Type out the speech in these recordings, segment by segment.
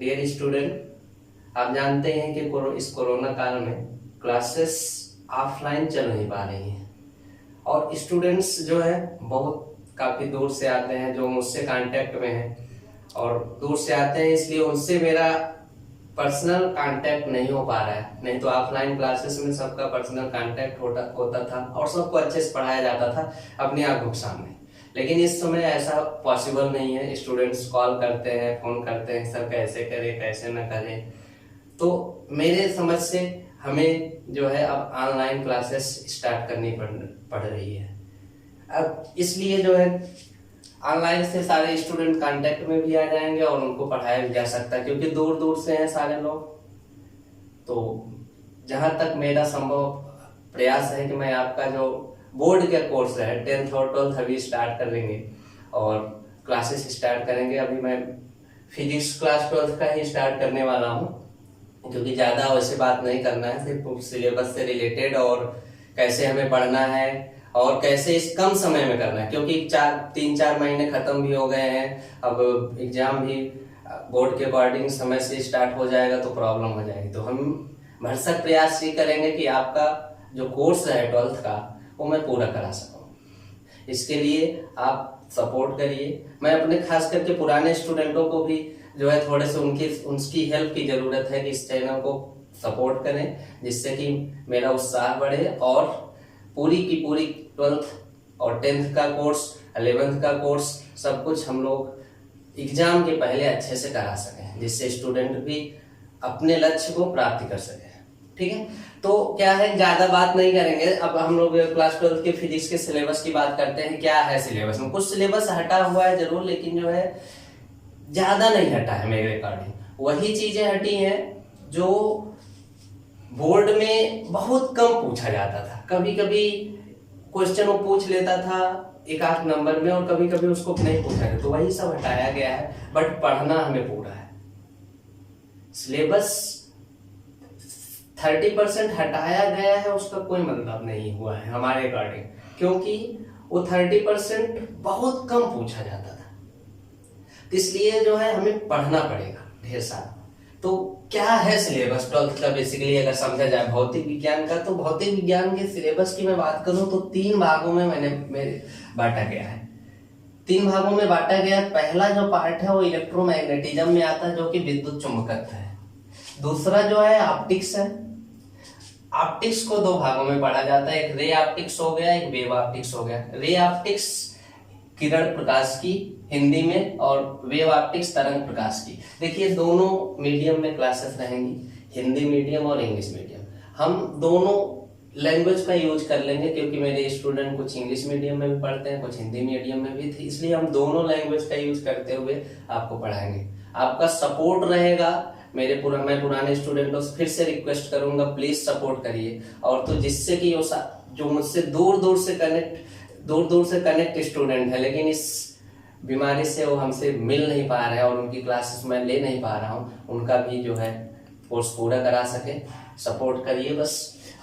Dear student, आप जानते हैं कि इस कोरोना काल में क्लासेस ऑफलाइन चल नहीं पा रही हैं और स्टूडेंट्स जो है बहुत काफ़ी दूर से आते हैं, जो मुझसे कांटेक्ट में हैं और दूर से आते हैं, इसलिए उनसे मेरा पर्सनल कांटेक्ट नहीं हो पा रहा है। नहीं तो ऑफलाइन क्लासेस में सबका पर्सनल कांटेक्ट होता था और सबको अच्छे से पढ़ाया जाता था अपनी आंखों के सामने। लेकिन इस समय ऐसा पॉसिबल नहीं है। स्टूडेंट्स कॉल करते हैं, फोन करते हैं, सर कैसे करें कैसे न करें। तो मेरे समझ से हमें जो है अब ऑनलाइन क्लासेस स्टार्ट करनी पड़ रही है। अब इसलिए जो है ऑनलाइन से सारे स्टूडेंट कांटेक्ट में भी आ जाएंगे और उनको पढ़ाया भी जा सकता है, क्योंकि दूर दूर से हैं सारे लोग। तो जहां तक मेरा संभव प्रयास है कि मैं आपका जो बोर्ड का कोर्स है 10th और 12th अभी स्टार्ट कर लेंगे और क्लासेस स्टार्ट करेंगे। अभी मैं फिजिक्स क्लास 12th का ही स्टार्ट करने वाला हूँ, क्योंकि ज़्यादा वैसे बात नहीं करना है, सिर्फ सिलेबस से रिलेटेड और कैसे हमें पढ़ना है और कैसे इस कम समय में करना है, क्योंकि 3-4 महीने खत्म भी हो गए हैं। अब एग्जाम भी बोर्ड के अकॉर्डिंग समय से स्टार्ट हो जाएगा तो प्रॉब्लम हो जाएगी। तो हम भरसक प्रयास ये करेंगे कि आपका जो कोर्स है 12th का वो मैं पूरा करा सकूं। इसके लिए आप सपोर्ट करिए। मैं अपने खास करके पुराने स्टूडेंटों को भी जो है थोड़े से उनकी हेल्प की जरूरत है कि इस चैनल को सपोर्ट करें, जिससे कि मेरा उत्साह बढ़े और पूरी की पूरी 12th और 10th का कोर्स, 11th का कोर्स सब कुछ हम लोग एग्जाम के पहले अच्छे से करा सकें, जिससे स्टूडेंट भी अपने लक्ष्य को प्राप्त कर सके। ठीक है, तो क्या है, ज्यादा बात नहीं करेंगे। अब हम लोग क्लास 12th के फिजिक्स के सिलेबस की बात करते हैं। क्या है सिलेबस में, कुछ सिलेबस हटा हुआ है जरूर, लेकिन जो है ज्यादा नहीं हटा है मेरे अकॉर्डिंग। वही चीजें हटी हैं जो बोर्ड में बहुत कम पूछा जाता था। कभी कभी क्वेश्चन वो पूछ लेता था एक आध नंबर में और कभी कभी उसको नहीं पूछा गया, तो वही सब हटाया गया है। बट पढ़ना हमें पूरा है। सिलेबस 30% हटाया गया है, उसका कोई मतलब नहीं हुआ है हमारे अकॉर्डिंग, क्योंकि वो 30% बहुत कम पूछा जाता था। इसलिए जो है हमें पढ़ना पड़ेगा ढेर सारा। तो क्या है सिलेबस 12th का बेसिकली अगर समझा जाए भौतिक विज्ञान का, तो भौतिक विज्ञान के सिलेबस की मैं बात करूं तो 3 भागों में मेरे बांटा गया है। 3 भागों में बांटा गया। पहला जो पार्ट है वो इलेक्ट्रोमैग्नेटिज्म में आता है, जो कि विद्युत चुंबकत्व है। दूसरा जो है ऑप्टिक्स है। ऑप्टिक्स को 2 भागों में पढ़ा जाता है, एक रे ऑप्टिक्स हो गया, एक वेव ऑप्टिक्स हो गया। रे ऑप्टिक्स किरण प्रकाश की हिंदी में और वेव ऑप्टिक्स तरंग प्रकाश की। देखिए दोनों मीडियम में क्लासेस रहेंगी, हिंदी मीडियम और इंग्लिश मीडियम। हम दोनों लैंग्वेज का यूज कर लेंगे, क्योंकि मेरे स्टूडेंट कुछ इंग्लिश मीडियम में भी पढ़ते हैं, कुछ हिंदी मीडियम में भी थे, इसलिए हम दोनों लैंग्वेज का यूज करते हुए आपको पढ़ाएंगे। आपका सपोर्ट रहेगा। मैं पुराने स्टूडेंटों से फिर से रिक्वेस्ट करूंगा, प्लीज सपोर्ट करिए। और तो जिससे कि जो मुझसे दूर दूर से कनेक्ट स्टूडेंट है, लेकिन इस बीमारी से वो हमसे मिल नहीं पा रहे हैं और उनकी क्लासेस मैं ले नहीं पा रहा हूँ, उनका भी जो है कोर्स पूरा करा सके, सपोर्ट करिए बस।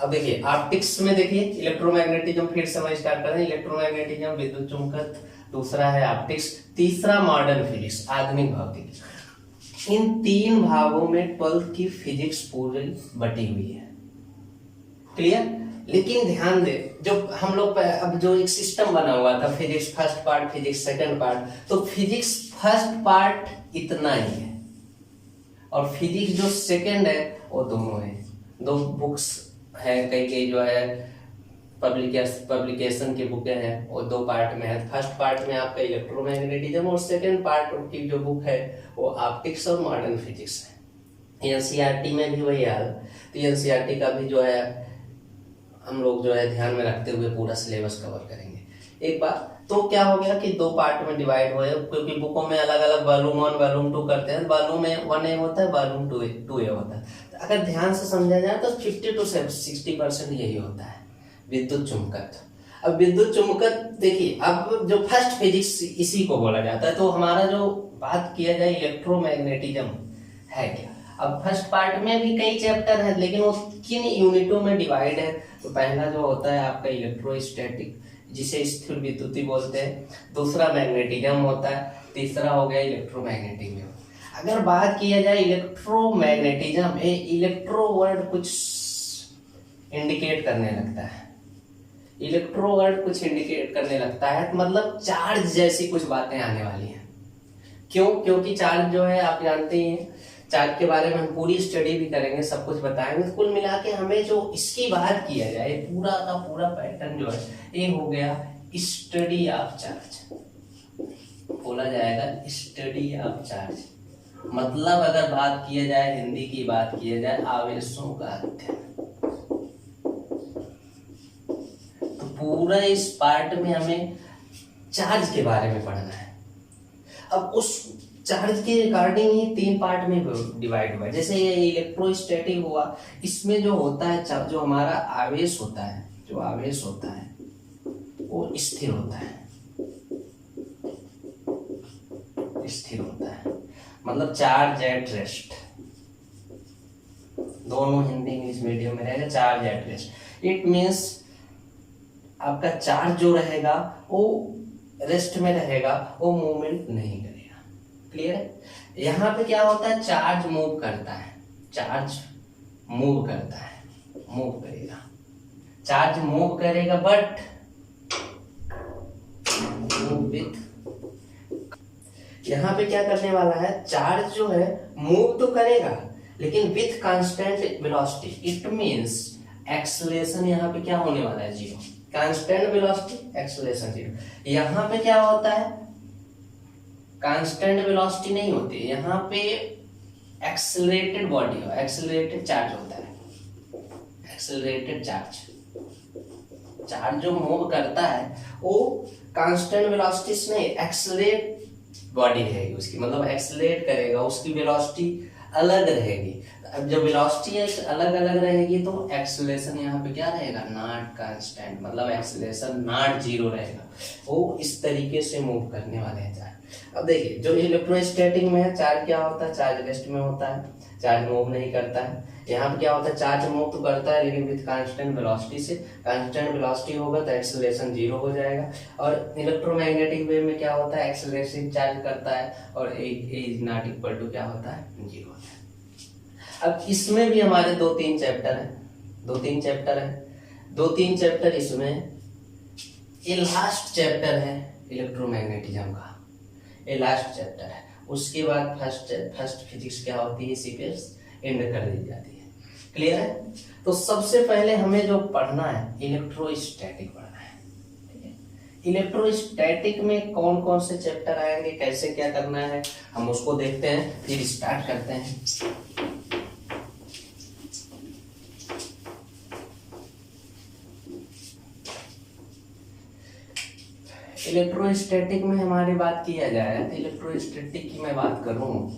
अब देखिए ऑप्टिक्स में देखिए इलेक्ट्रोमैग्नेटिज्म, फिर से मैं स्टार्ट कर रहे हैं। इलेक्ट्रोमैग्नेटिज्म, विद्युत चुंबकत्व, दूसरा है ऑप्टिक्स, तीसरा मॉडर्न फिजिक्स, आधुनिक भौतिकी। इन 3 भागों में 12th की फिजिक्स पूरी बटी हुई है। क्लियर? लेकिन ध्यान दे, जो हम लोग अब जो एक सिस्टम बना हुआ था, physics first part, physics second part, तो फिजिक्स फर्स्ट पार्ट इतना ही है और फिजिक्स जो सेकंड है वो दोनों है। 2 बुक्स है, कई जो है पब्लिकेशन की बुकें हैं, वो 2 पार्ट में है। फर्स्ट पार्ट में आपका इलेक्ट्रोमैग्नेटिज्म और सेकंड पार्ट की जो बुक है वो ऑप्टिक्स और मॉडर्न फिजिक्स है। एनसीईआरटी में भी वही हाल। तो एनसीईआरटी का भी जो है हम लोग जो है ध्यान में रखते हुए पूरा सिलेबस कवर करेंगे। एक बार तो क्या हो गया कि 2 पार्ट में डिवाइड हुए, क्योंकि बुकों में अलग अलग वॉल्यूम 1 वॉल्यूम 2 करते हैं। वॉल्यूम 1A होता है, वॉल्यूम 2A होता है। तो अगर ध्यान से समझा जाए तो 50 to 60% यही होता है विद्युत चुंबकत्व। अब विद्युत चुंबकत्व देखिए, अब जो फर्स्ट फिजिक्स इसी को बोला जाता है। तो हमारा जो बात किया जाए इलेक्ट्रोमैग्नेटिज्म है क्या, अब फर्स्ट पार्ट में भी कई चैप्टर है, लेकिन वो किन यूनिटों में डिवाइड है। तो पहला जो होता है आपका इलेक्ट्रोस्टैटिक, जिसे स्थिर विद्युती बोलते हैं। दूसरा मैग्नेटिज्म होता है। तीसरा हो गया इलेक्ट्रोमैग्नेटिज्म। अगर बात किया जाए इलेक्ट्रोमैग्नेटिज्म, इलेक्ट्रो वर्ड कुछ इंडिकेट करने लगता है, इलेक्ट्रो वर्ड कुछ इंडिकेट करने लगता है, तो मतलब चार्ज जैसी कुछ बातें आने वाली हैं। क्यों? क्योंकि चार्ज जो है आप जानते ही हैं, चार्ज के बारे में हम पूरी स्टडी भी करेंगे, सब कुछ बताएंगे। कुल मिला के हमें जो इसकी बात किया जाए, पूरा का पूरा पैटर्न जो है ये हो गया स्टडी ऑफ चार्ज, बोला जाएगा स्टडी ऑफ चार्ज। मतलब अगर बात किया जाए, हिंदी की बात किया जाए, आवेशों का अध्ययन। तो पूरा इस पार्ट में हमें चार्ज के बारे में पढ़ना है। अब उस चार्ज के रिगार्डिंग ही 3 पार्ट में डिवाइड हुआ है। जैसे ये इलेक्ट्रोस्टैटिक हुआ, इसमें जो होता है, जो हमारा आवेश होता है, जो आवेश होता है वो स्थिर होता है, स्थिर होता है। मतलब चार्ज एट रेस्ट, दोनों हिंदी इंग्लिश मीडियम में रहेगा, charge at rest. It means आपका चार्ज जो रहेगा वो रेस्ट में रहेगा, वो मूवमेंट नहीं करेगा। क्लियर है? यहाँ पे क्या होता है, चार्ज मूव करता है, चार्ज मूव करता है, मूव करेगा, चार्ज मूव करेगा, बट मूव विथ, यहाँ पे क्या करने वाला है, चार्ज जो है मूव तो करेगा लेकिन with constant velocity. It means acceleration यहाँ पे क्या होने वाला है, 0। Constant velocity, acceleration 0। यहाँ पे क्या होता है, कांस्टेंट वेलोसिटी नहीं होती, यहाँ पे एक्सेलरेटेड बॉडी हो, एक्सेलरेटेड चार्ज होता है, एक्सेलरेटेड चार्ज। चार्ज जो मूव करता है वो कांस्टेंट वेलोसिटी से नहीं, एक्सेलरेट बॉडी रहेगी उसकी, मतलब एक्सेलरेट करेगा, उसकी वेलोसिटी अलग रहेगी। अब जब वेलोसिटी अलग अलग रहेगी तो एक्सेलरेशन यहाँ पे क्या रहेगा, नॉट कांस्टेंट, मतलब एक्सेलरेशन नॉट 0 रहेगा। वो इस तरीके से मूव करने वाले हैं चार्ज। अब देखिए, जो इलेक्ट्रोस्टैटिक में है, चार्ज क्या होता है, चार्ज रेस्ट में होता है, चार्ज मूव नहीं करता है। यहाँ पे क्या होता है, चार्ज मूव तो करता है लेकिन विद कांस्टेंट वेलोसिटी से। कांस्टेंट वेलोसिटी होगा तो एक्सेलरेशन 0 हो जाएगा। और इलेक्ट्रोमैग्नेटिक वेव में क्या होता है, एक्सेलरेशन चार्ज करता है और ए नॉट इक्वल टू क्या होता है, 0 होता है। अब इसमें भी हमारे 2-3 चैप्टर हैं, 2-3 चैप्टर हैं, 2-3 चैप्टर इसमें। ये लास्ट चैप्टर है इलेक्ट्रोमैग्नेटिज्म का, ये लास्ट चैप्टर है। उसके बाद फर्स्ट फिजिक्स क्या होती है, इसी पे एंड कर दी जाती है। क्लियर है? तो सबसे पहले हमें जो पढ़ना है, इलेक्ट्रोस्टैटिक पढ़ना है। ठीक है? इलेक्ट्रोस्टैटिक में कौन कौन से चैप्टर आएंगे, कैसे क्या करना है, हम उसको देखते हैं, फिर स्टार्ट करते हैं। इलेक्ट्रोस्टैटिक में हमारी बात किया जाए तो इलेक्ट्रोस्टैटिक की मैं बात करूं,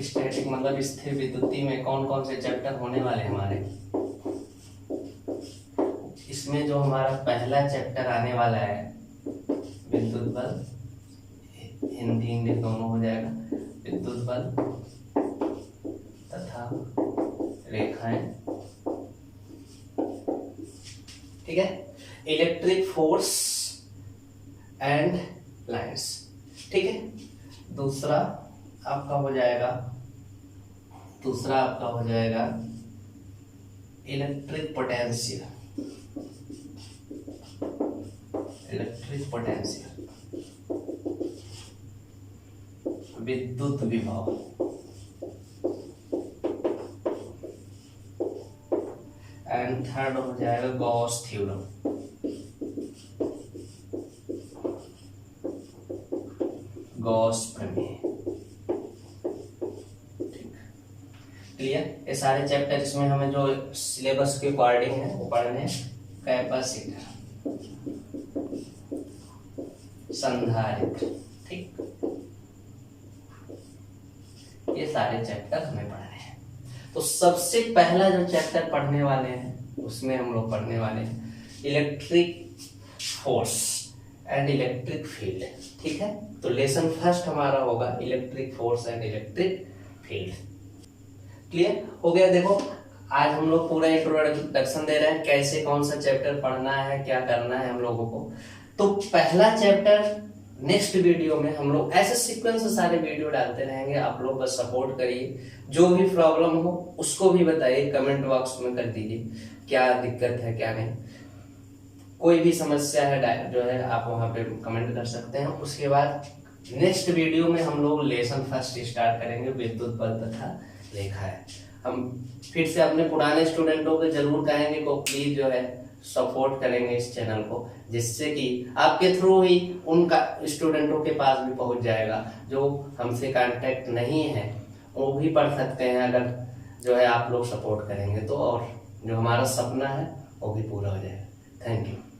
स्टैटिक मतलब स्थिर विद्युती में कौन कौन से चैप्टर होने वाले हमारे। इसमें जो हमारा पहला चैप्टर आने वाला है, विद्युत बल, हिंदी इंग्लिश दोनों हो जाएगा, विद्युत बल तथा रेखाएं। ठीक है? Electric force and lines. ठीक है? दूसरा आपका हो जाएगा इलेक्ट्रिक पोटेंशियल, विद्युत विभव। एंड थर्ड हो जाएगा गॉस थ्योरम। गॉस प्रमेय। क्लियर? ये सारे चैप्टर इसमें हमें जो सिलेबस के अकॉर्डिंग है वो पढ़ने हैं। कैपेसिटर, संधारित्र, ठीक, ये सारे चैप्टर हमें पढ़ने हैं। तो सबसे पहला जो चैप्टर पढ़ने वाले हैं उसमें हम लोग पढ़ने वाले हैं electric force and electric field. ठीक है? तो लेसन फर्स्ट हमारा होगा electric force and electric field. Clear हो गया? देखो, आज हम लोग पूरा इंट्रोडक्शन दे रहे हैं, कैसे कौन सा चैप्टर पढ़ना है, क्या करना है हम लोगों को। तो पहला चैप्टर नेक्स्ट वीडियो में हम लोग ऐसे सीक्वेंस से सारे वीडियो डालते रहेंगे। आप लोग बस सपोर्ट करिए, जो भी प्रॉब्लम हो उसको भी बताइए, कमेंट बॉक्स में कर दीजिए क्या दिक्कत है क्या नहीं। कोई भी समस्या है जो है आप वहाँ पे कमेंट कर सकते हैं। उसके बाद नेक्स्ट वीडियो में हम लोग लेसन फर्स्ट स्टार्ट करेंगे, विद्युत बल तथा रेखा है। हम फिर से अपने पुराने स्टूडेंटों को जरूर कहेंगे को प्लीज जो है सपोर्ट करेंगे इस चैनल को, जिससे कि आपके थ्रू ही उनका स्टूडेंटों के पास भी पहुंच जाएगा जो हमसे कांटेक्ट नहीं है, वो भी पढ़ सकते हैं अगर जो है आप लोग सपोर्ट करेंगे तो, और जो हमारा सपना है वो भी पूरा हो जाएगा। Thank you.